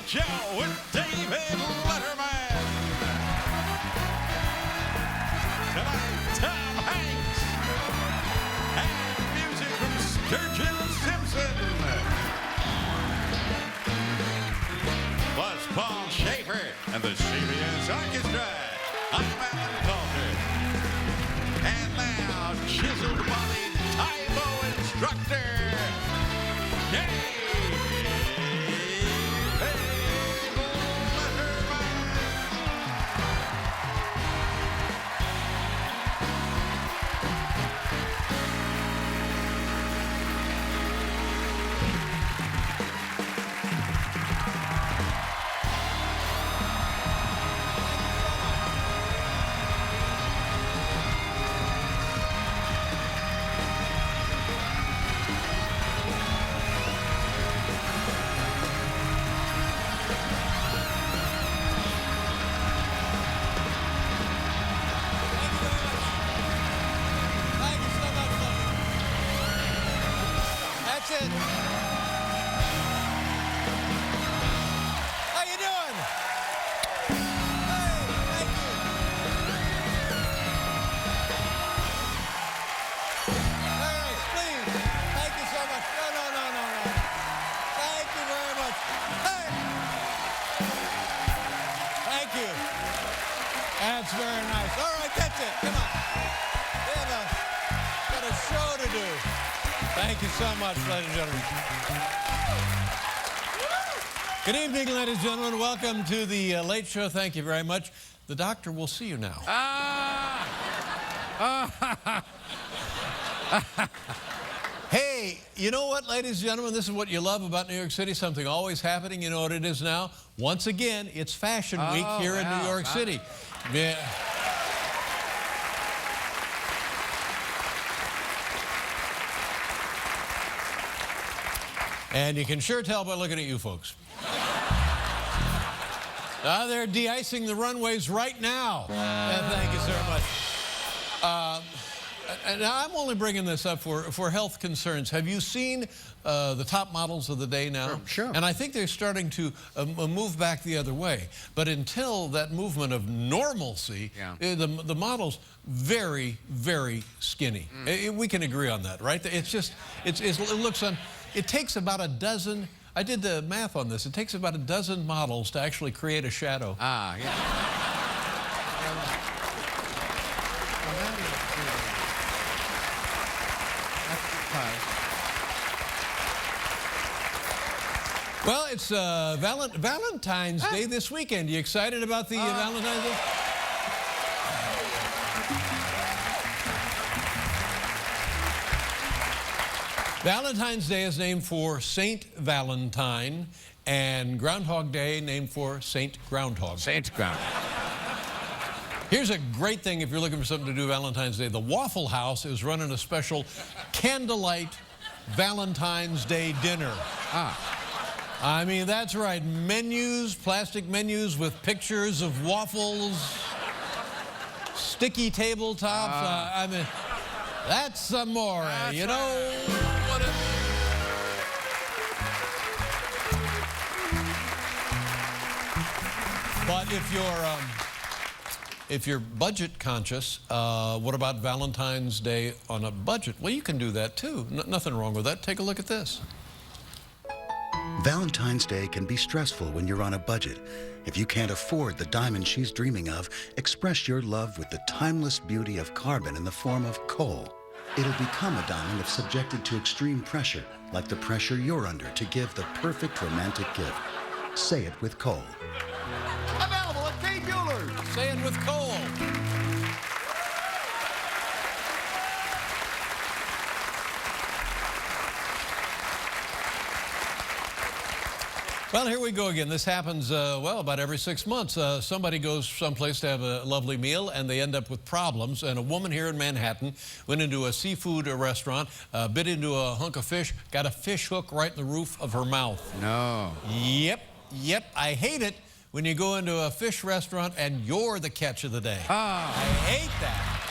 Show with David Letterman. Tonight, Tom Hanks. And music from Sturgill Simpson. Plus Paul Schaefer and the CBS Orchestra. I'm Alan Coulter. And now, chiseled-bodied Taibo instructor, David That's it. How you doing? Hey, thank you. All right, please. Thank you so much. No. Thank you very much. Hey. Thank you. That's very nice. All right, that's it. Come on. We have got a show to do. Thank you so much, ladies and gentlemen. Good evening, ladies and gentlemen. Welcome to the Late Show. Thank you very much. The doctor will see you now. Hey, you know what, ladies and gentlemen? This is what you love about New York City. Something always happening. You know what it is now? Once again, it's Fashion Week here in New York City. Yeah. And you can sure tell by looking at you folks. They're de-icing the runways right now. Thank you so much. And I'm only bringing this up for health concerns. Have you seen the top models of the day now? Sure. And I think they're starting to move back the other way. But until that movement of normalcy, the models very, very skinny. We can agree on that, right? It's just, it looks on. It takes about a dozen, I did the math on this, it takes about a dozen models to actually create a shadow. Well, it's Valentine's Day this weekend. You excited about the Valentine's Day? Valentine's Day is named for Saint Valentine, and Groundhog Day named for Saint Groundhog. Saint Groundhog. Here's a great thing if you're looking for something to do Valentine's Day. The Waffle House is running a special candlelight Valentine's Day dinner. I mean, that's right. Menus, plastic menus with pictures of waffles, sticky tabletops. I mean, that's amore, you know what it is. But if you're budget conscious, what about Valentine's Day on a budget? Well, you can do that too. Nothing wrong with that. Take a look at this. Valentine's Day can be stressful when you're on a budget. If you can't afford the diamond she's dreaming of, express your love with the timeless beauty of carbon in the form of coal. It'll become a diamond if subjected to extreme pressure, like the pressure you're under to give the perfect romantic gift. Say it with coal. Available at Kay Bueller's. Say it with coal. Well, here we go again. This happens, well, about every 6 months. Somebody goes someplace to have a lovely meal, and they end up with problems. And a woman here in Manhattan went into a seafood restaurant, bit into a hunk of fish, got a fish hook right in the roof of her mouth. No. Yep. I hate it when you go into a fish restaurant and you're the catch of the day. I hate that.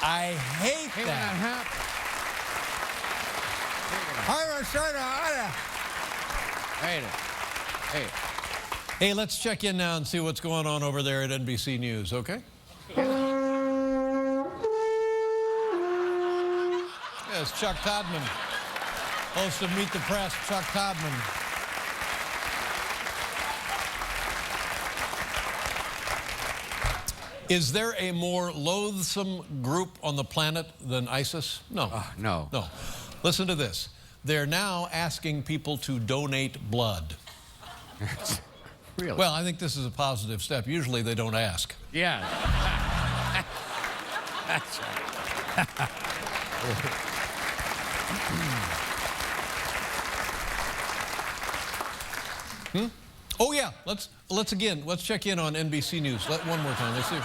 I hate When that. that happens. I'm a soda. Hey. Hey, let's check in now and see what's going on over there at NBC News, okay? Yes, Chuck Todman, host of Meet the Press, Chuck Todman. Is there a more loathsome group on the planet than ISIS? No. No. No. Listen to this. They're now asking people to donate blood. Really? Well, I think this is a positive step. Usually they don't ask. Yeah. That's right. Oh yeah, let's check in on NBC News. One more time. Let's see. Is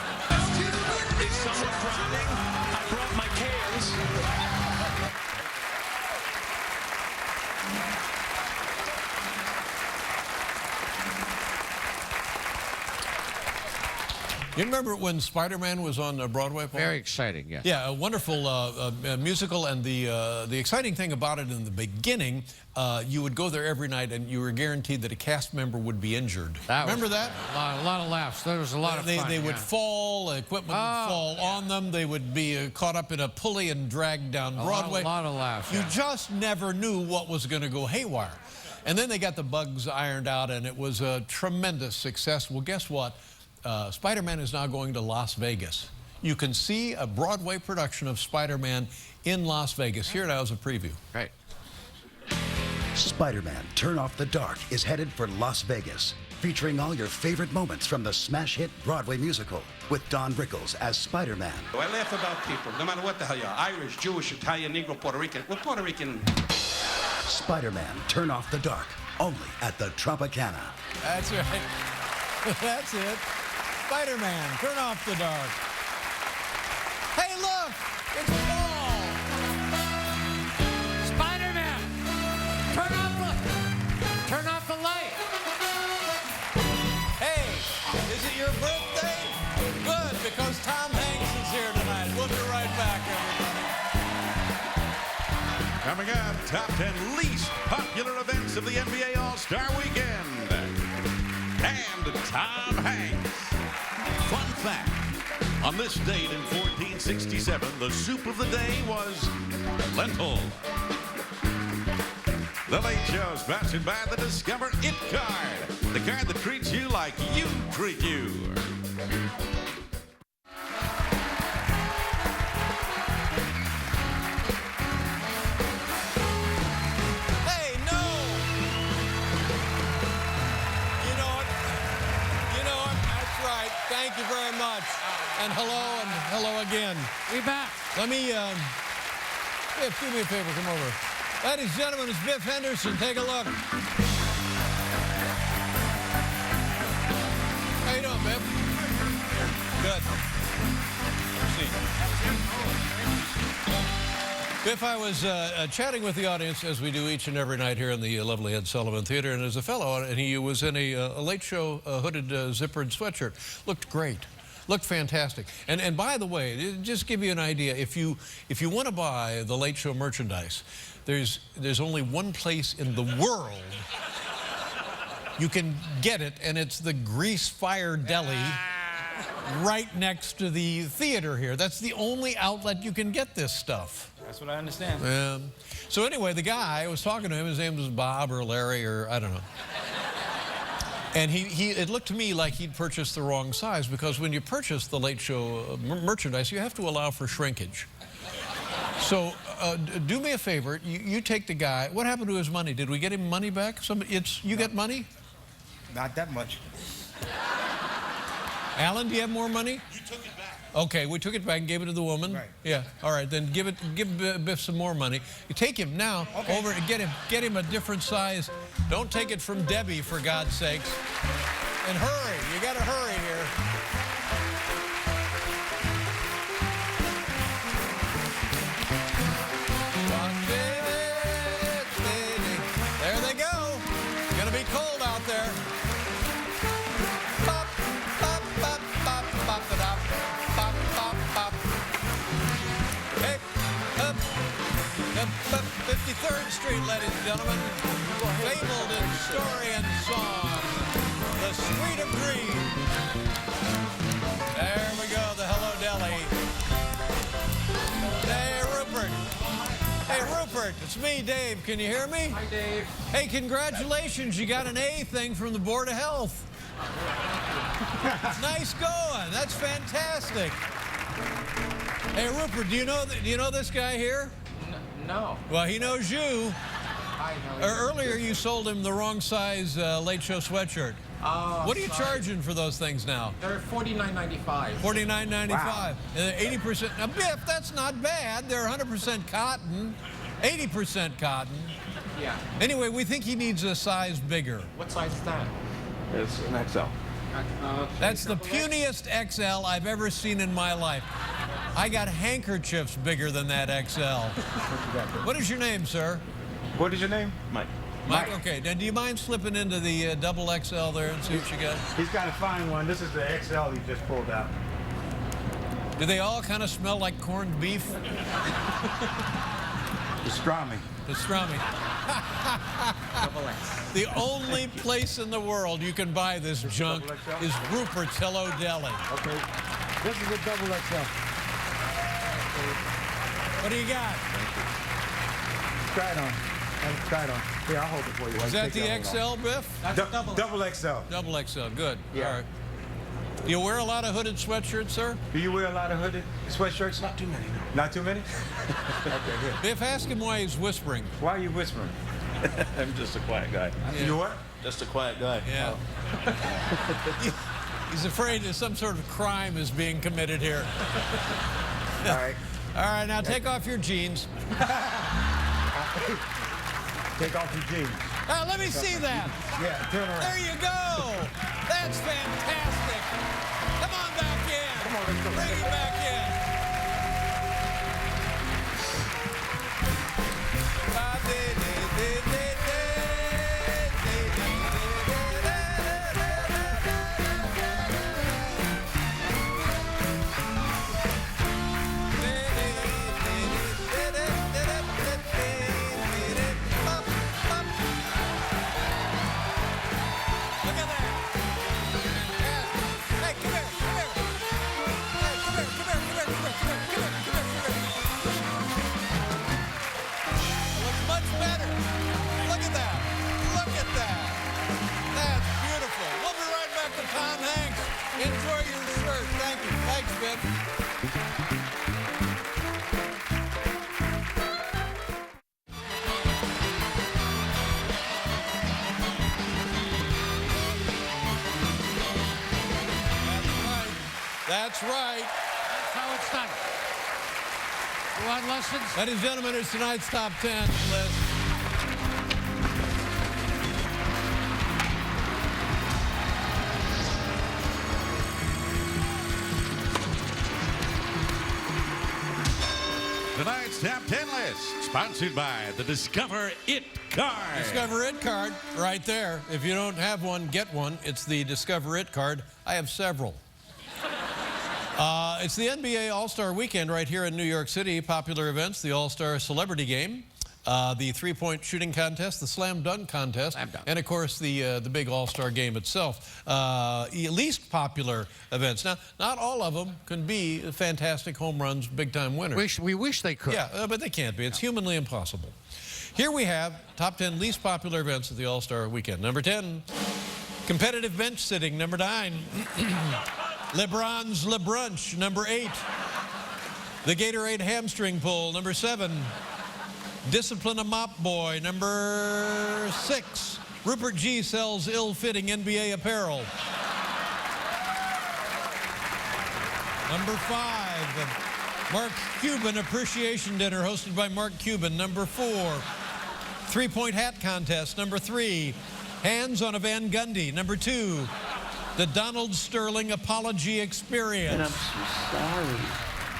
someone drowning? I brought my cans. You remember when Spider-Man was on Broadway, Paul? Very exciting, yes. Yeah, a wonderful musical, and the exciting thing about it in the beginning, you would go there every night, and you were guaranteed that a cast member would be injured. Remember that? A lot of laughs. There was a lot of fun. They would fall, equipment would fall on them. They would be caught up in a pulley and dragged down Broadway. A lot of laughs. You just never knew what was going to go haywire. And then they got the bugs ironed out, and it was a tremendous success. Well, guess what? Spider-Man is now going to Las Vegas. You can see a Broadway production of Spider-Man in Las Vegas. Here now is a preview. Right. Spider-Man Turn Off the Dark is headed for Las Vegas, featuring all your favorite moments from the smash hit Broadway musical, with Don Rickles as Spider-Man. I laugh about people, no matter what the hell you are. Irish, Jewish, Italian, Negro, Puerto Rican. We're Puerto Rican. Spider-Man Turn Off the Dark, only at the Tropicana. That's right. That's it. Spider-Man, Turn Off the Dark. Hey, look! It's fall! Spider-Man! Turn off the light! Hey, is it your birthday? Good, because Tom Hanks is here tonight. We'll be right back, everybody. Coming up, top 10 least popular events of the NBA All-Star Weekend. And Tom Hanks. Fun fact, on this date in 1467, the soup of the day was lentil. The Late Show, sponsored by the Discover It card, the card that treats you like you treat you. Hey, no! You know it. You know it. That's right. Thank you very much. And hello again. We back. Let me, Biff, do me a favor, come over. Ladies and gentlemen, it's Biff Henderson. Take a look. How you doing, Biff? Good. Biff, I was chatting with the audience, as we do each and every night here in the lovely Ed Sullivan Theater, and there's a fellow, and he was in a Late Show hooded zippered sweatshirt. Looked great. Looked fantastic. And by the way, just give you an idea, if you want to buy the Late Show merchandise, there's only one place in the world you can get it, and it's the Grease Fire Deli right next to the theater here. That's the only outlet you can get this stuff. That's what I understand. So anyway, the guy, I was talking to him, his name was Bob or Larry or I don't know. And it looked to me like he'd purchased the wrong size, because when you purchase the Late Show merchandise, you have to allow for shrinkage. So do me a favor, you take the guy. What happened to his money? Did we get him money back? You get money? Not that much. Alan, do you have more money? You took it back. Okay, we took it back and gave it to the woman. Right. Yeah. All right, then give Biff some more money. You take him now over and get him a different size. Don't take it from Debbie, for God's sakes. And hurry. You got to hurry here. There they go. It's gonna be cold out there. Pop, pop, pop, pop, pop, pop, pop, pop, pop. Hey, up, 53rd Street, ladies and gentlemen. Fabled in story and song. the Street of Dreams. There we go, the Hello Deli. Hey, Rupert. Hey, Rupert, it's me, Dave. Can you hear me? Hi, Dave. Hey, congratulations. You got an A thing from the Board of Health. Nice going. That's fantastic. Hey, Rupert, do you know this guy here? No. Well, he knows you. I know. Earlier, you sold him the wrong size Late Show sweatshirt. Oh, What are you sorry. charging for those things now? They're $49.95. $49.95. 80%. Now, Biff, that's not bad. They're 100% cotton, 80% cotton. Yeah. Anyway, we think he needs a size bigger. What size is that? It's an XL. That's the puniest XL I've ever seen in my life. I got handkerchiefs bigger than that XL. What is your name, sir? What is your name? Mike. Mike, okay. Now, do you mind slipping into the double XL there and see what you got? He's got to find one. This is the XL he just pulled out. Do they all kind of smell like corned beef? Pastrami. Pastrami. The only place in the world you can buy this junk is Rupert's Hello Deli. Okay. This is a double XL. What do you got? Try it on. Try it on. Here, I'll hold it for you. Is that the XL, Biff? Double XL. Double XL, good. Yeah. All right. Do you wear a lot of hooded sweatshirts, sir? Do you wear a lot of hooded sweatshirts? Not too many, no. Not too many? Okay, good. Biff, ask him why he's whispering. Why are you whispering? I'm just a quiet guy. Yeah. You what? Just a quiet guy. Yeah. He's afraid that some sort of crime is being committed here. All right. All right, now take off your jeans. Take off your jeans. Let me see that. Yeah, turn around. There you go. That's fantastic. Come on back in. Come on, let's go. Bring it back in. Look at that. Hey, come here, come here. Hey, come here, come here, come here, come here, come here, come here, come here, come here. Looks much better. Look at that. Look at that. That's beautiful. We'll be right back to Tom Hanks. Enjoy your shirt. Thank you. Thanks, Biff. That's right. That's how it's done. You want lessons? Ladies and gentlemen, it's tonight's top 10 list. Tonight's top 10 list, sponsored by the Discover It card. Discover It card, right there. If you don't have one, get one. It's the Discover It card. I have several. It's the NBA All-Star Weekend right here in New York City. Popular events, the All-Star Celebrity Game, the three-point shooting contest, the slam dunk contest, and of course the big All-Star Game itself. Least popular events. Now, not all of them can be fantastic home runs, big-time winners. We wish they could. Yeah, but they can't be. It's humanly impossible. Here we have top 10 least popular events at the All-Star Weekend. Number 10, competitive bench sitting. Number 9, LeBron's LeBrunch. Number 8, the Gatorade hamstring pull. Number 7, discipline a mop boy. Number 6, Rupert G. sells ill-fitting NBA apparel. Number 5, Mark Cuban Appreciation Dinner hosted by Mark Cuban. Number 4, three-point hat contest. Number 3, hands on a Van Gundy. Number 2, the Donald Sterling Apology Experience. And I'm so sorry.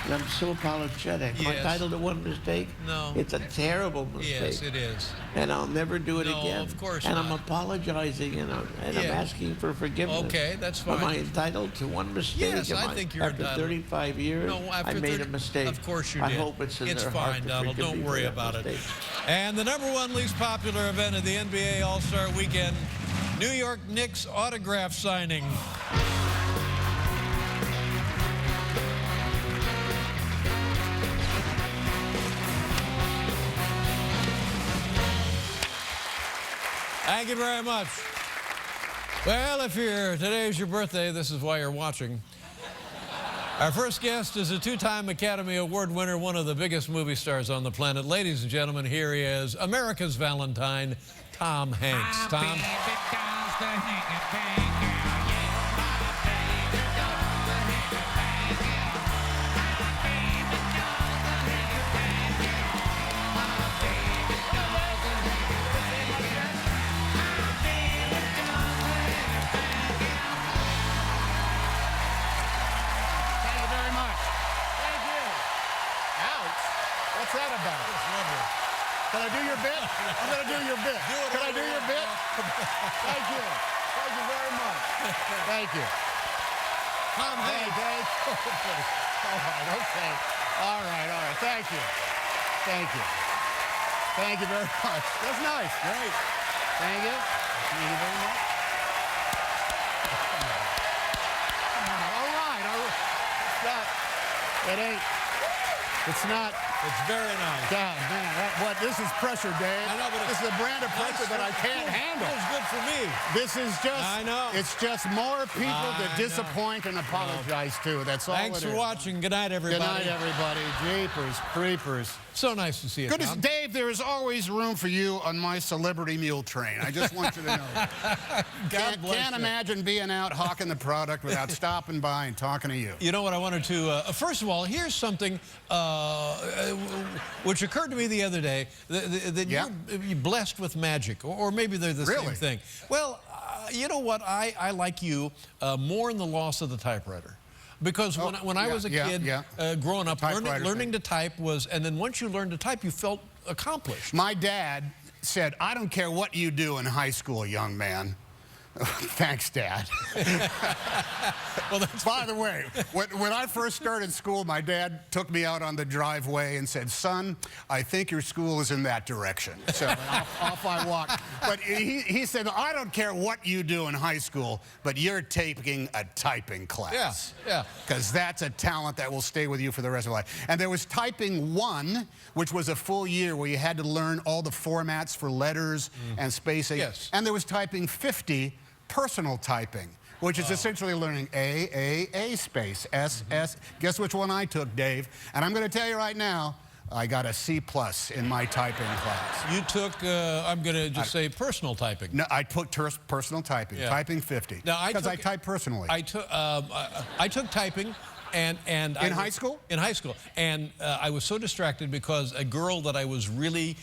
And I'm so apologetic. Am I Yes. entitled to one mistake? No. It's a terrible mistake. Yes, it is. And I'll never do it No, again. of course and not. I'm apologizing and I'm Yeah. asking for forgiveness. Okay, that's Am fine. I entitled to one mistake? Yes, I think you're after entitled. 35 years, No, after I made 30 a mistake. Of course you I did. hope it's in It's their heart fine, to Donald. forgive Don't me for worry that about it. mistake. And the number 1 least popular event of the NBA All-Star Weekend, New York Knicks autograph signing. Thank you very much. Well, if today's your birthday, this is why you're watching. Our first guest is a two-time Academy Award winner, one of the biggest movie stars on the planet. Ladies and gentlemen, here he is, America's Valentine, Tom Hanks. Tom. What's that about? Can I do your bit? I'm going to do your bit. Can I do your bit? Thank you. Thank you very much. Thank you. Tom Hanks. All right, okay. All right. Thank you. Thank you. Thank you very much. That's nice. Great. Thank you. Thank you very much. All right. It's not. It's very nice. God, man, this is pressure, Dave. I know, but this is a brand of pressure that I can't handle. Feels good for me. This is just. I know. It's just more people to disappoint and apologize to. That's all. Thanks for watching. Good night, everybody. Good night, everybody. Jeepers, creepers. So nice to see you, Goodness, Tom. Dave, there is always room for you on my celebrity mule train. I just want you to know that. Can't imagine being out hawking the product without stopping by and talking to you. You know what I wanted to, first of all, here's something which occurred to me the other day, that you're blessed with magic, or maybe they're the same thing. Well, you know what, I like you more in the loss of the typewriter. Because when I was a kid, growing up, learning to type was, and then once you learned to type, you felt accomplished. My dad said, I don't care what you do in high school, young man. Thanks, Dad. Well, that's by the way, when I first started school, my dad took me out on the driveway and said, son, I think your school is in that direction. So off I walked. But he said, I don't care what you do in high school, but you're taking a typing class. Yeah. Because that's a talent that will stay with you for the rest of your life. And there was typing 1, which was a full year where you had to learn all the formats for letters and spacing. Yes. And there was typing 50, personal typing, which is essentially learning A space, S. Guess which one I took, Dave? And I'm going to tell you right now, I got a C+ in my typing class. You took, I'm going to just say personal typing. No, I took personal typing, typing 50. Because I type personally. I took typing. And in high school? In high school. And I was so distracted because a girl that I was really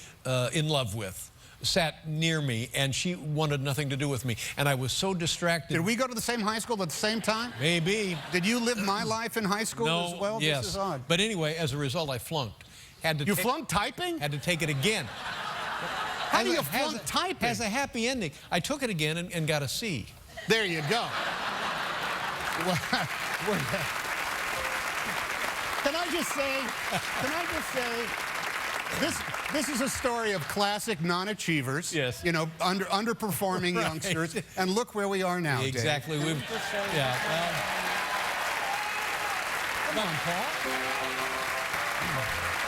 in love with sat near me, and she wanted nothing to do with me. And I was so distracted. Did we go to the same high school at the same time? Maybe. Did you live my life in high school as well? Yes. This is odd. But anyway, as a result, I flunked. You flunked typing? Had to take it again. How do you flunk typing? Has a happy ending. I took it again and got a C. There you go. Can I just say, this is a story of classic non-achievers. Yes. You know, underperforming youngsters. And look where we are now, exactly. Dave. Come on, Paul.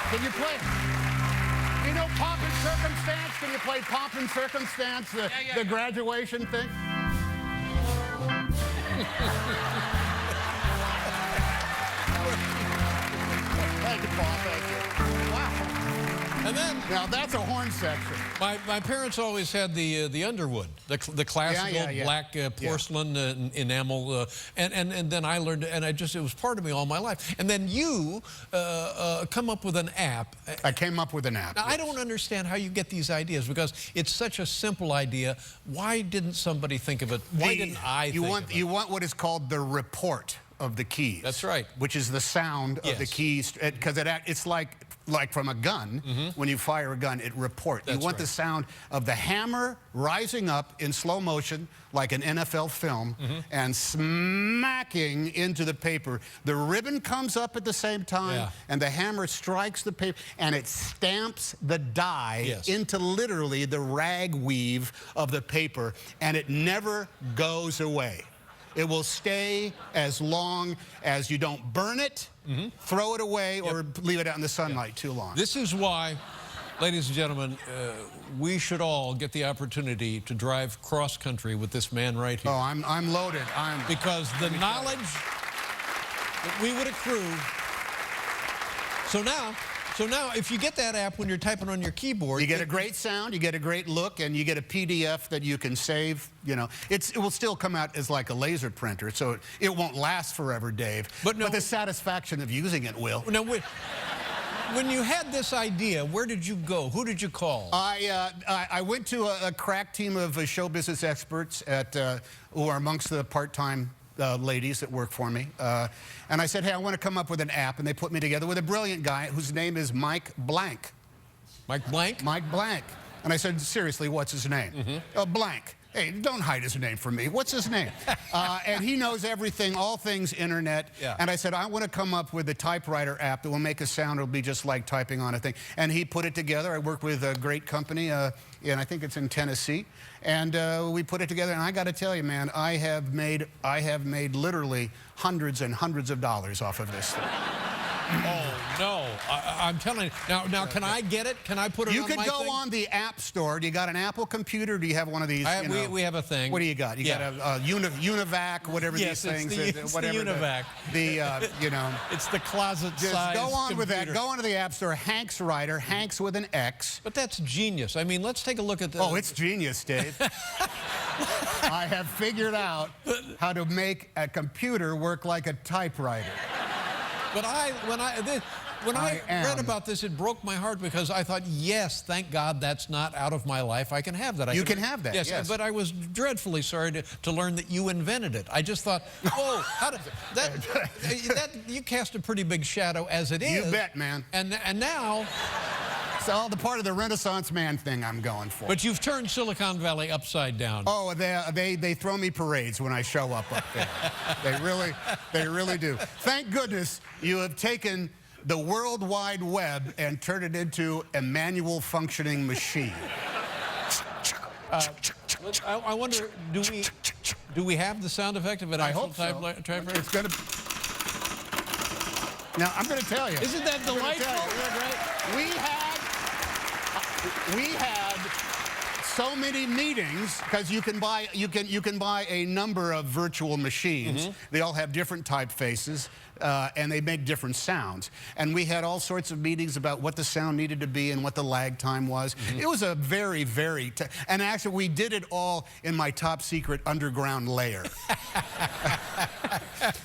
Can you play? You know Pomp and Circumstance? Can you play Pomp and Circumstance, the graduation thing? Thank you, Paul. Thank you. Wow. And then, now that's a horn section. My parents always had the Underwood, the classical black porcelain enamel, and then I learned, and it was part of me all my life. And then you come up with an app. I came up with an app. Now, I don't understand how you get these ideas, because it's such a simple idea. Why didn't somebody think of it? Why didn't I think of it? You want what is called the report of the keys. That's right. Which is the sound of the keys, because it's like like from a gun. When you fire a gun, it reports. You want the sound of the hammer rising up in slow motion, like an NFL film, and smacking into the paper. The ribbon comes up at the same time, and the hammer strikes the paper, and it stamps the die into literally the rag weave of the paper, and it never goes away. It will stay as long as you don't burn it, throw it away, or leave it out in the sunlight too long. This is why, ladies and gentlemen, we should all get the opportunity to drive cross-country with this man right here. Oh, I'm loaded. Because the knowledge that we would accrue. So now, if you get that app when you're typing on your keyboard, you get a great sound, you get a great look, and you get a PDF that you can save. You know, it will still come out as like a laser printer, so it won't last forever, Dave. But the satisfaction of using it will. Now, when you had this idea, where did you go? Who did you call? I went to a crack team of show business experts who are amongst the part-time ladies that work for me. And I said, hey, I want to come up with an app. And they put me together with a brilliant guy whose name is Mike Blank. Mike Blank? Mike Blank. And I said, seriously, what's his name? Blank. Hey, don't hide his name from me. What's his name? And he knows everything, all things internet. And I said, I want to come up with a typewriter app that will make a sound. It'll be just like typing on a thing. And he put it together. I worked with a great company, and I think it's in Tennessee. And we put it together. And I got to tell you, man, I have made literally hundreds and hundreds of dollars off of this thing. Oh, no. I'm telling you. Now, can I get it? Can I put it on my thing? You could go on the App Store. Do you got an Apple computer? Or do you have one of these? We have a thing. What do you got? You got a Univac, whatever these things. It's the Univac. It's the closet size. Just go on computer. with that. Go onto the App Store. Hank's Writer. Hank's with an X. But that's genius. I mean, let's take a look at the. Oh, it's genius, Dave. I have figured out how to make a computer work like a typewriter. But when I read about this, it broke my heart because I thought, yes, thank God that's not out of my life. I can have that. You can have that, yes. But I was dreadfully sorry to learn that you invented it. I just thought, oh, how did that you cast a pretty big shadow as it is. You bet, man. And now. It's all the part of the Renaissance man thing I'm going for. But you've turned Silicon Valley upside down. Oh, they throw me parades when I show up there. They really do. Thank goodness you have taken the World Wide Web and turned it into a manual functioning machine. I wonder, do we have the sound effect of an actual typewriter? It's gonna. Now I'm going to tell you. Isn't that delightful? We had so many meetings because you can buy a number of virtual machines. They all have different typefaces and they make different sounds. And we had all sorts of meetings about what the sound needed to be and what the lag time was. It was a very, and actually we did it all in my top secret underground lair.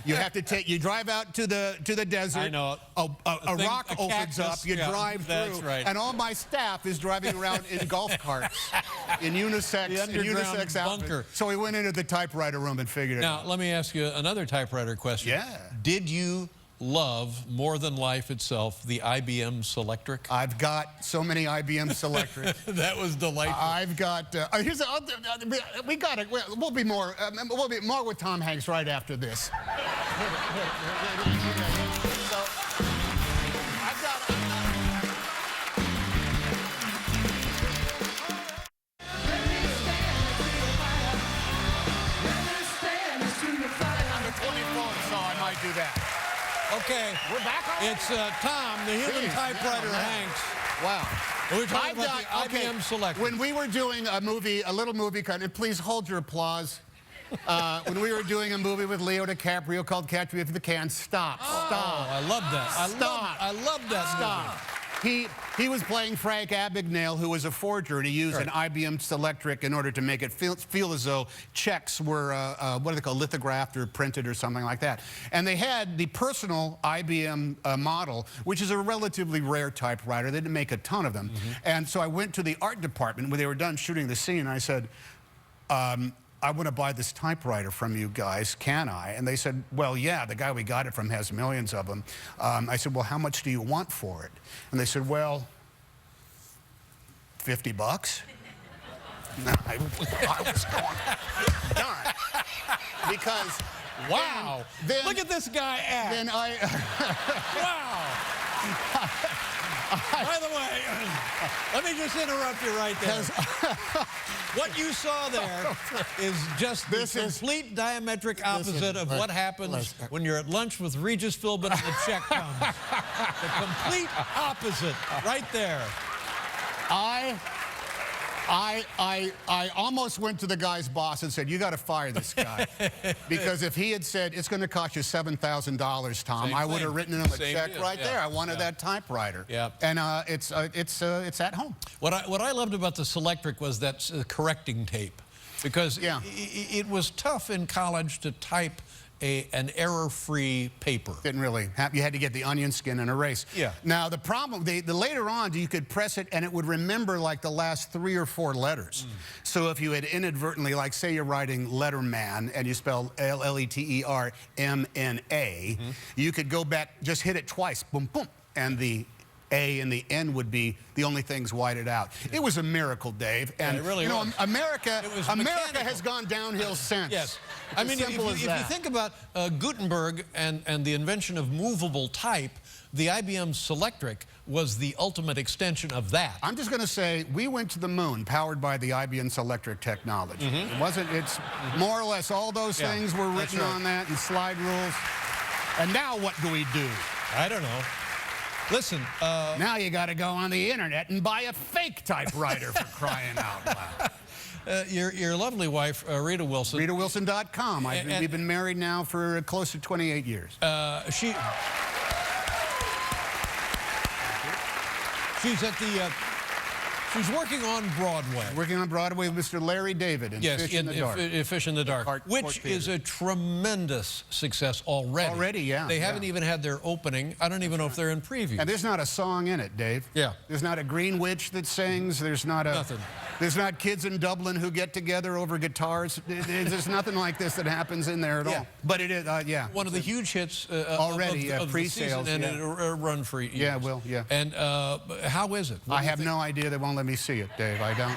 You drive out to the desert. I know. A rock opens up. You drive through. That's right. And all my staff is driving around in golf carts, in unisex bunker. outfits. So we went into the typewriter room and figured it out. Now, let me ask you another typewriter question. Yeah. Did you love more than life itself the IBM Selectric? I've got so many IBM Selectrics. That was delightful. I've got. We got it. We'll be more with Tom Hanks right after this. So, I've got. I'm 24, so I might do that. Okay. We're back on? It's Tom, the human typewriter Hanks. Wow. We're talking about the IBM Selectric. When we were doing a little movie, and please hold your applause. When we were doing a movie with Leo DiCaprio called Catch Me If You Can, stop. I love that. I love that. Stop. He was playing Frank Abagnale, who was a forger, and he used an IBM Selectric in order to make it feel as though checks were, what do they call, lithographed or printed or something like that. And they had the personal IBM model, which is a relatively rare typewriter. They didn't make a ton of them. And so I went to the art department when they were done shooting the scene, and I said, I want to buy this typewriter from you guys, can I? And they said, well, yeah, the guy we got it from has millions of them. I said, well, how much do you want for it? And they said, well, $50. No, I was going, done. Because, wow. then, look at this guy act. Then I, wow. By the way, let me just interrupt you right there. What you saw there is just the complete diametric opposite of what happens when you're at lunch with Regis Philbin and the check comes. The complete opposite right there. I almost went to the guy's boss and said, you got to fire this guy. Because if he had said, it's going to cost you $7,000, Tom, I would have written him a check right there. I wanted that typewriter. Yeah. And it's at home. What I loved about the Selectric was that correcting tape. Because it was tough in college to type an error-free paper. Didn't really happen. You had to get the onion skin and erase. Yeah. Now, the problem, the later on, you could press it and it would remember like the last 3 or 4 letters. So if you had inadvertently, like say you're writing Letterman and you spell Lettermna, you could go back, just hit it twice, boom, boom, and the A and the N would be the only things whited out. It was a miracle, Dave. And it really you know, was. America has gone downhill since. Yes. It's I mean, if you think about Gutenberg and the invention of movable type, the IBM Selectric was the ultimate extension of that. I'm just going to say we went to the moon powered by the IBM Selectric technology. It wasn't, it's more or less all those things were written on that and slide rules. And now what do we do? I don't know. Listen, now you got to go on the internet and buy a fake typewriter for crying out loud. Your lovely wife, Rita Wilson. RitaWilson.com. We've been married now for close to 28 years. She's working on Broadway. Working on Broadway with Mr. Larry David in Fish in the Dark. Fish in the Dark, which is a tremendous success already. Already, yeah. They haven't even had their opening. I don't even know if they're in preview. And there's not a song in it, Dave. Yeah. There's not a green witch that sings. There's not a... Nothing. There's not kids in Dublin who get together over guitars. There's nothing like this that happens in there at all. But it is, yeah. One of the huge hits already of pre-sales, the season, and it'll run for years. Yeah, it will, yeah. And how is it? I have no idea. They won't let me see it, Dave. I don't.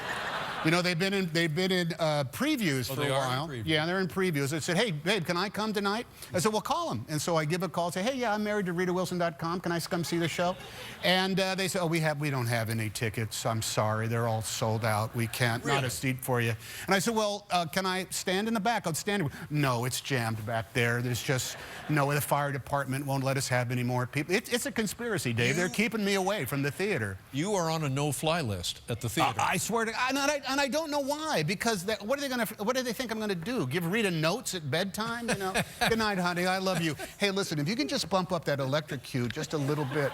You know, they've been in previews for a while. Yeah, they're in previews. They said, hey, babe, can I come tonight? I said, well, call them. And so I give a call, say, hey, yeah, I'm married to RitaWilson.com. Can I come see the show? And they said, oh, we don't have any tickets. I'm sorry. They're all sold out. We can't. Not a seat for you. And I said, well, can I stand in the back? I'll stand. No, it's jammed back there. There's just no, the fire department won't let us have any more people. It's a conspiracy, Dave. They're keeping me away from the theater. You are on a no-fly list at the theater. I swear to God. And I don't know why, because what do they think I'm going to do? Give Rita notes at bedtime? You know, good night, honey, I love you. Hey, listen, if you can just bump up that electric cue just a little bit,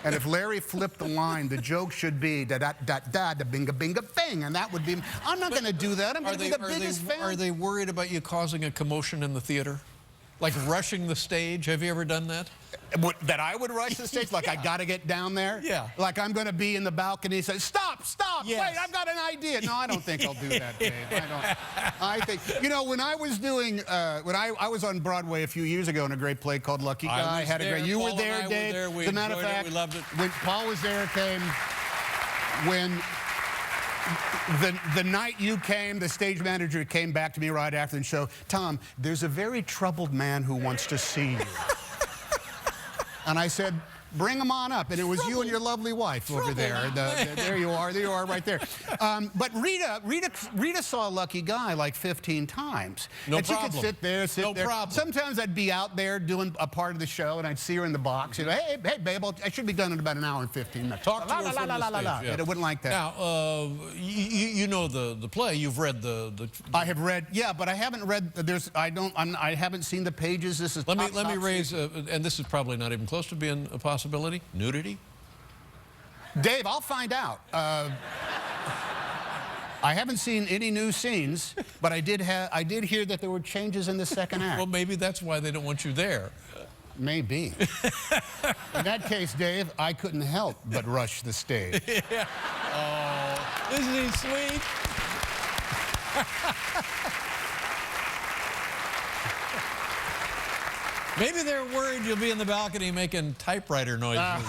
and if Larry flipped the line, the joke should be da da da da da binga binga bang, and that would be. I'm not going to do that. I'm going to be the biggest fan. Are they worried about you causing a commotion in the theater? Like rushing the stage? Have you ever done that? That I would rush the stage? Like I got to get down there? Yeah. Like I'm going to be in the balcony and say, stop, stop, wait, I've got an idea. No, I don't think I'll do that, Dave. I think, you know, when I was doing, when I was on Broadway a few years ago in a great play called Lucky Guy. You were there, Dave. As a matter of fact, we loved it. When Paul was there, when the night you came, the stage manager came back to me right after the show. Tom, there's a very troubled man who wants to see you. And I said, bring him on up. And it was you and your lovely wife over there. There you are right there. But Rita saw Lucky Guy like 15 times. No and problem. She could sit there, No problem. Sometimes I'd be out there doing a part of the show, and I'd see her in the box. She'd go, hey, babe, I should be done in about an hour and 15 minutes. Talk to her from the stage. Yeah. But it wouldn't like that. Now, you know the play. You've read the I have read, yeah, but I haven't read. I haven't seen the pages. This is let me raise, and this is probably not even close to being a possibility. Nudity? Dave, I'll find out. I haven't seen any new scenes, but I did hear that there were changes in the second act. Well, maybe that's why they don't want you there. Maybe. In that case, Dave, I couldn't help but rush the stage. Yeah. Oh, isn't he sweet? Maybe they're worried you'll be in the balcony making typewriter noises.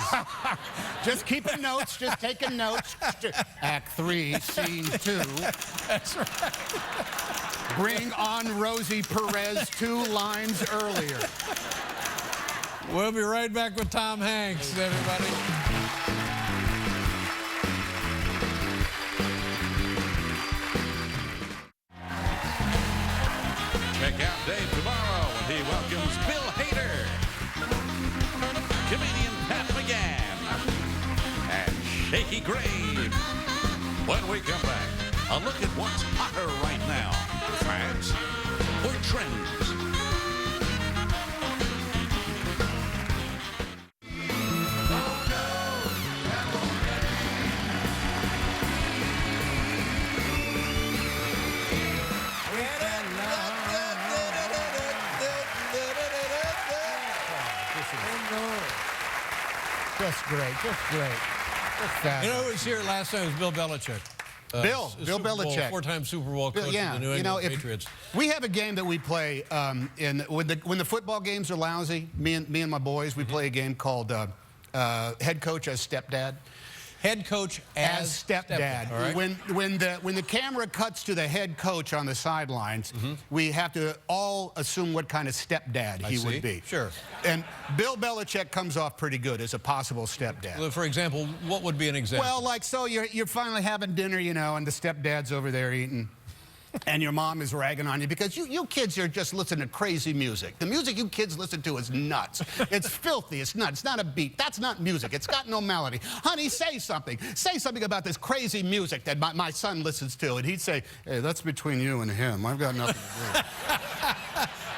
Just keeping notes, just taking notes. Act 3, Scene 2. That's right. Bring on Rosie Perez 2 lines earlier. We'll be right back with Tom Hanks, everybody. Check out Dave tomorrow when he welcomes Bill Hader, comedian Pat McGann, and Shaky Graves. When we come back, a look at what's hotter right now. Fads or trends? Just great, just great. You know who was here last time? It was Bill Belichick. Bill Belichick. Four-time Super Bowl coach of the New England Patriots. We have a game that we play when the football games are lousy. Me and my boys, we play a game called Head Coach as Stepdad. Head coach as stepdad. All right. When the camera cuts to the head coach on the sidelines, we have to all assume what kind of stepdad he would be. Sure. And Bill Belichick comes off pretty good as a possible stepdad. Well, for example, what would be an example? Well, like, so you're finally having dinner, you know, and the stepdad's over there eating. And your mom is ragging on you because you kids are just listening to crazy music. The music you kids listen to is nuts. It's filthy. It's nuts. It's not a beat. That's not music. It's got no melody. Honey, say something. Say something about this crazy music that my son listens to. And he'd say, hey, that's between you and him. I've got nothing to do.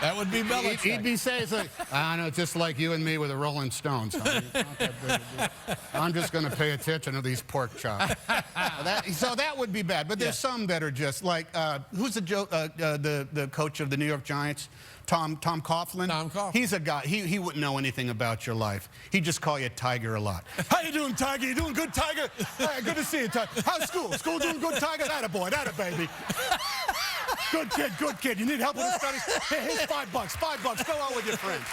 That would be Belichick. He'd be saying, I know, just like you and me with the Rolling Stones. Honey. It's not that big a deal. I'm just going to pay attention to these pork chops. So that would be bad. But there's some that are just like, who's the coach of the New York Giants? Tom Coughlin? Tom Coughlin. He's a guy, he wouldn't know anything about your life. He'd just call you Tiger a lot. How you doing, Tiger? You doing good, Tiger? Hey, good to see you, Tiger. How's school? School doing good, Tiger? That a boy, that a baby. Good kid, good kid. You need help with the studies? Hey, here's $5. $5. Go out with your friends.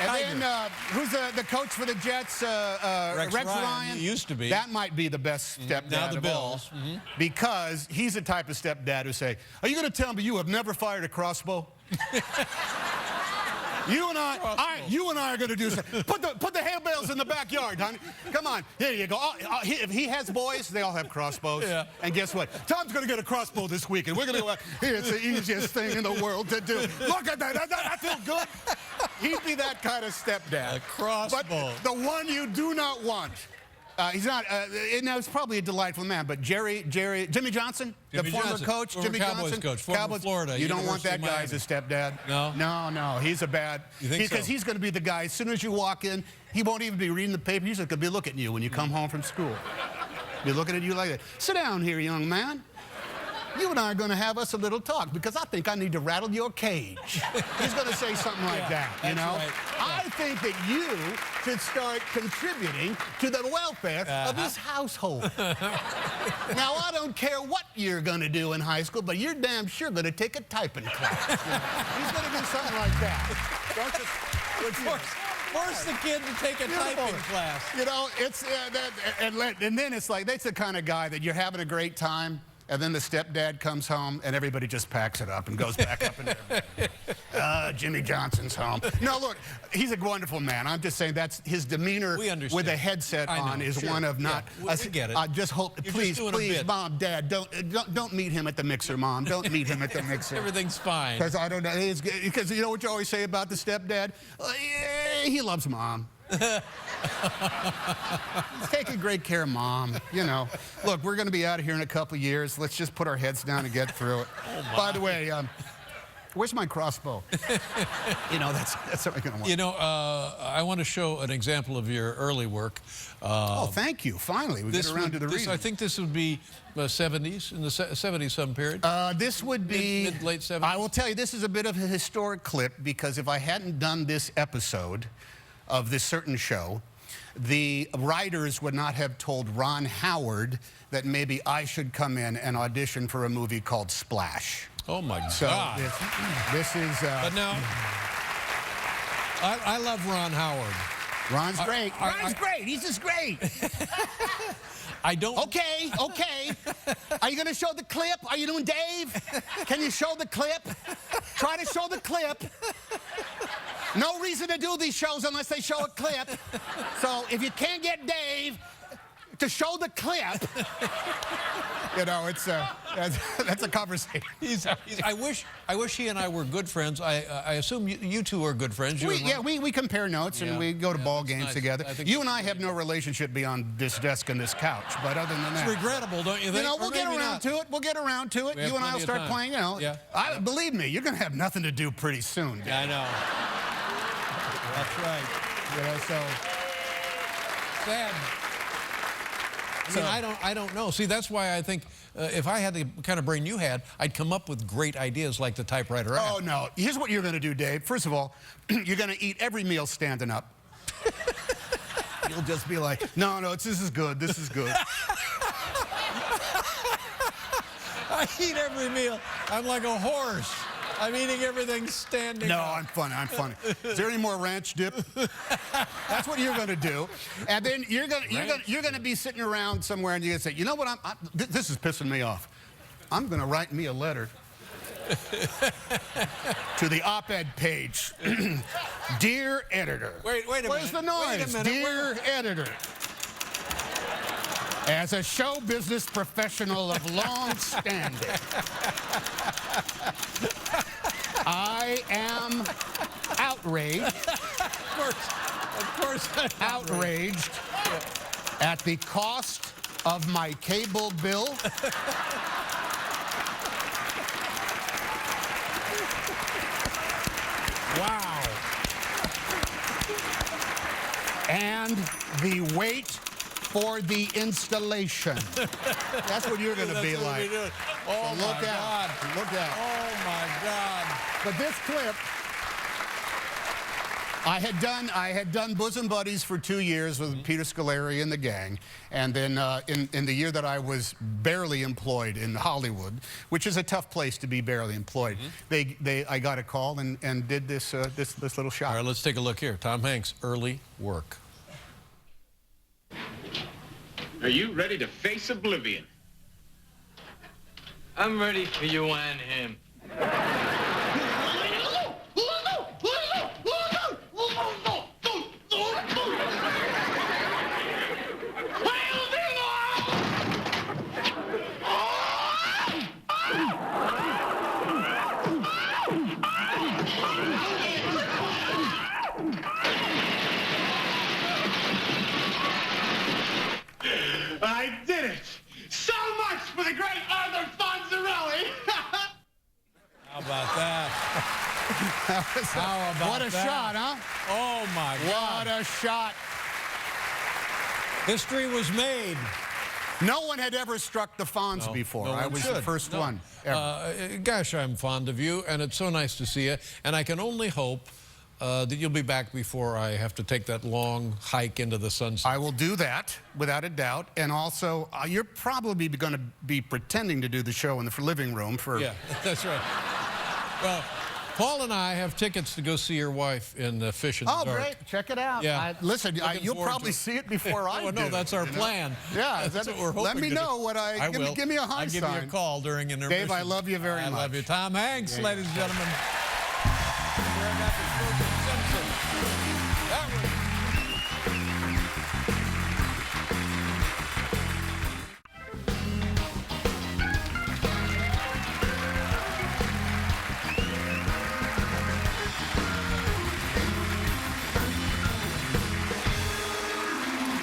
And then, who's the coach for the Jets? Rex Ryan. He used to be. That might be the best stepdad Now the of Bills. all. Because he's the type of stepdad who say, are you going to tell me you have never fired a crossbow? You and I are going to do something. Put the hay bales in the backyard, honey. Come on. Here you go. If he has boys, they all have crossbows. Yeah. And guess what? Tom's going to get a crossbow this weekend. We're going to go, here, it's the easiest thing in the world to do. Look at that. That feels good. He'd be that kind of stepdad. A crossbow. But the one you do not want. He's not, it's probably a delightful man, but Jimmy Johnson, the former coach, former Cowboys coach, former Florida. You don't want that University of guy as a stepdad. No? No, he's a bad. You think so? Because he's going to be the guy, as soon as you walk in, he won't even be reading the paper. He's just going to be looking at you when you come home from school. Be looking at you like that. Sit down here, young man. You and I are going to have us a little talk because I think I need to rattle your cage. He's going to say something like that, you know? Right. I think that you should start contributing to the welfare of this household. Now, I don't care what you're going to do in high school, but you're damn sure going to take a typing class. He's going to do something like that. Don't you? Force the kid to take a typing class. You know, it's, and then it's like, that's the kind of guy that you're having a great time, and then the stepdad comes home, and everybody just packs it up and goes back up in there. Jimmy Johnson's home. No, look, he's a wonderful man. I'm just saying that's his demeanor with a headset on is one of not. We get it. I just hope, please, Mom, Dad, don't meet him at the mixer, Mom. Don't meet him at the mixer. Everything's fine. Because I don't know. Because you know what you always say about the stepdad? Yeah, he loves Mom. He's taking great care of Mom, you know. Look, we're going to be out of here in a couple of years. Let's just put our heads down and get through it. By the way, where's my crossbow? You know, that's what I'm going to want. You know, I want to show an example of your early work. Oh, thank you. Finally, we get around to the reading. I think this would be 70s, in the 70s some period. This would be... Late 70s. I will tell you, this is a bit of a historic clip because if I hadn't done this episode of this certain show, the writers would not have told Ron Howard that maybe I should come in and audition for a movie called Splash. Oh, my So God. this is... But now, I love Ron Howard. Ron's great. Ron's great. He's just great. I don't... Okay. Are you going to show the clip? Are you doing Dave? Can you show the clip? Try to show the clip. No reason to do these shows unless they show a clip. So if you can't get Dave to show the clip, you know, it's that's a conversation. I wish he and I were good friends. I assume you two are good friends. We compare notes and we go to ball games nice. together. You and I have no relationship beyond this desk and this couch, but other than that, it's regrettable, don't you think? You know, we'll get around to it. We'll get around to it. You and I will start playing. You know, believe me, you're going to have nothing to do pretty soon. Yeah, I know. That's right. You know, so sad. I don't know. See, that's why I think if I had the kind of brain you had, I'd come up with great ideas like the typewriter app. Oh, no. Here's what you're going to do, Dave. First of all, you're going to eat every meal standing up. You'll just be like, no, this is good. This is good. I eat every meal. I'm like a horse. I'm eating everything standing No, up. I'm funny. Is there any more ranch dip? That's what you're going to do. And then you're going to be sitting around somewhere and you're going to say, you know what, this is pissing me off. I'm going to write me a letter to the op-ed page. Dear editor. Wait a minute. Where's the noise? Wait a minute. Dear editor. As a show business professional of long standing, I am outraged. Of course, outraged at the cost of my cable bill. Wow. And the wait for the installation. That's what you're going to be like. Oh, so look out. Look out. Oh, my God. But this clip, I had done Bosom Buddies for 2 years with Peter Scolari and the gang. And then in the year that I was barely employed in Hollywood, which is a tough place to be barely employed, I got a call and did this little shot. All right, let's take a look here. Tom Hanks, early work. Are you ready to face oblivion? I'm ready for you and him. I did it! So much for the great Arthur Fonzarelli! How about that? How about what a that? shot, huh? Oh, my God. What a shot. History was made. No one had ever struck the Fonz before. I was the first one ever. Gosh, I'm fond of you, and it's so nice to see you. And I can only hope that you'll be back before I have to take that long hike into the sunset. I will do that, without a doubt. And also, you're probably going to be pretending to do the show in the living room for... Yeah, that's right. Well, Paul and I have tickets to go see your wife in Fish in the Dark. Oh, great. Check it out. Yeah. Listen, you'll probably see it before I do. No, that's our plan. Yeah, that's what we're hoping. Let me know what I will. Give me a high sign. I'll give you a call during intermission. Dave, I love you very much. I love you. Tom Hanks, ladies and gentlemen.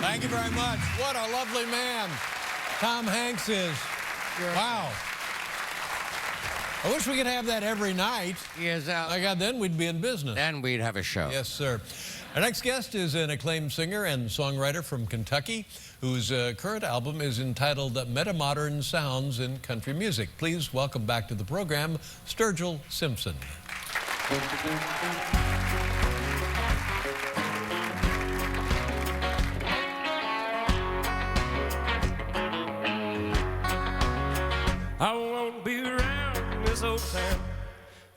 Thank you very much. What a lovely man Tom Hanks is. Wow. I wish we could have that every night. Yes, My God, then we'd be in business. then we'd have a show. Yes, sir. Our next guest is an acclaimed singer and songwriter from Kentucky whose current album is entitled Metamodern Sounds in Country Music. Please welcome back to the program, Sturgill Simpson. I won't be around this old town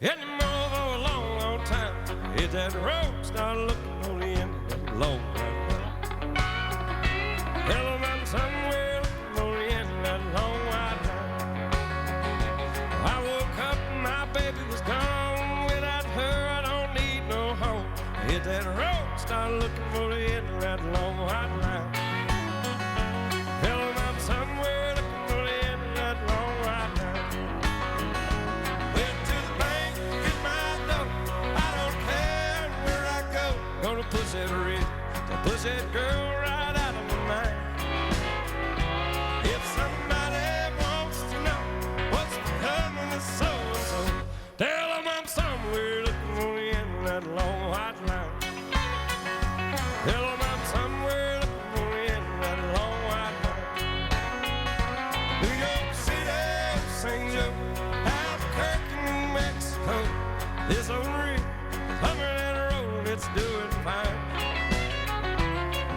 anymore for a long, long time. Hit that road, start looking on the end of that long white line. Hello, I'm somewhere looking on the end of that long white line. I woke up and my baby was gone. Without her, I don't need no home. Hit that road, start looking for the end of that long white line. Hello, I'm somewhere looking for the end of that long white line. Went to the bank, get my dough. I don't care where I go. Gonna push that red, to push that girl right out of my mind. If somebody wants to know what's becoming of so-and-so, tell them I'm somewhere looking for the end of that long white line. Tell them I'm somewhere looking for the end of that long white line. New York City, St. Joe, Albuquerque, New Mexico. This old rig, humming that road, it's doing fine.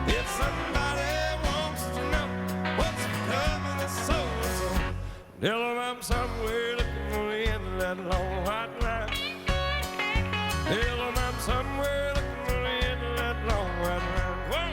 If somebody wants to know what's becoming of so-and-so, tell them I'm somewhere looking for the end of that long white line. Tell them I'm somewhere looking for the end of that long white line. Whoa.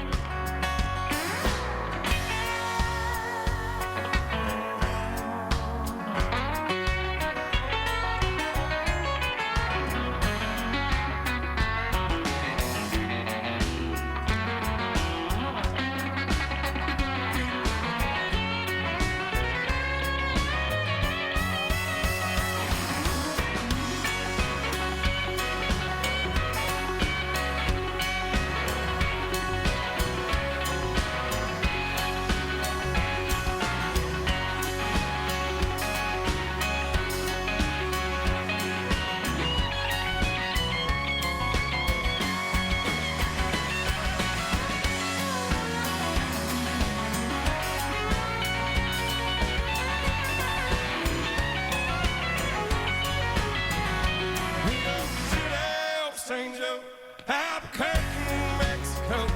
St. Joe, Albuquerque, New Mexico.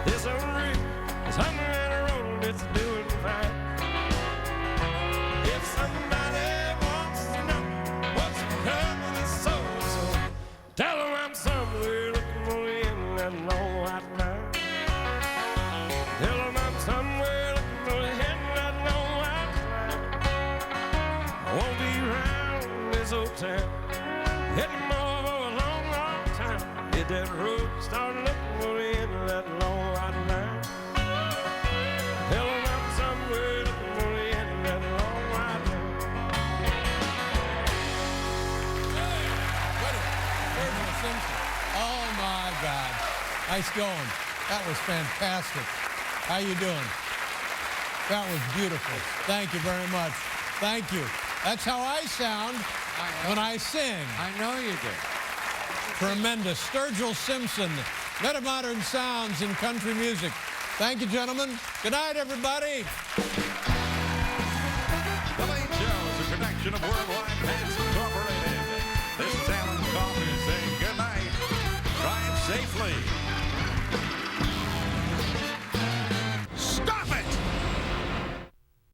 This old rig is humming and a roll, it's doing fine. If somebody wants to know what's becoming of so-and-so, tell them I'm somewhere looking for the end of that long white line. Tell them I'm somewhere looking for the end of that long white line. I won't be around this old town anymore for a long, long time. Hit that road, start looking for the end of that long white line. Tell them I'm somewhere looking for the end of that long white line. Virgil Simpson. Oh my God. Nice going. That was fantastic. How you doing? That was beautiful. Thank you very much. Thank you. That's how I sound when I sing. I know you did. Tremendous. Virgil Simpson, Meta Modern Sounds in Country Music. Thank you, gentlemen. Good night, everybody. The Late Show is a production of Worldwide Pants Incorporated. This is Alan Coulter saying good night. Drive safely.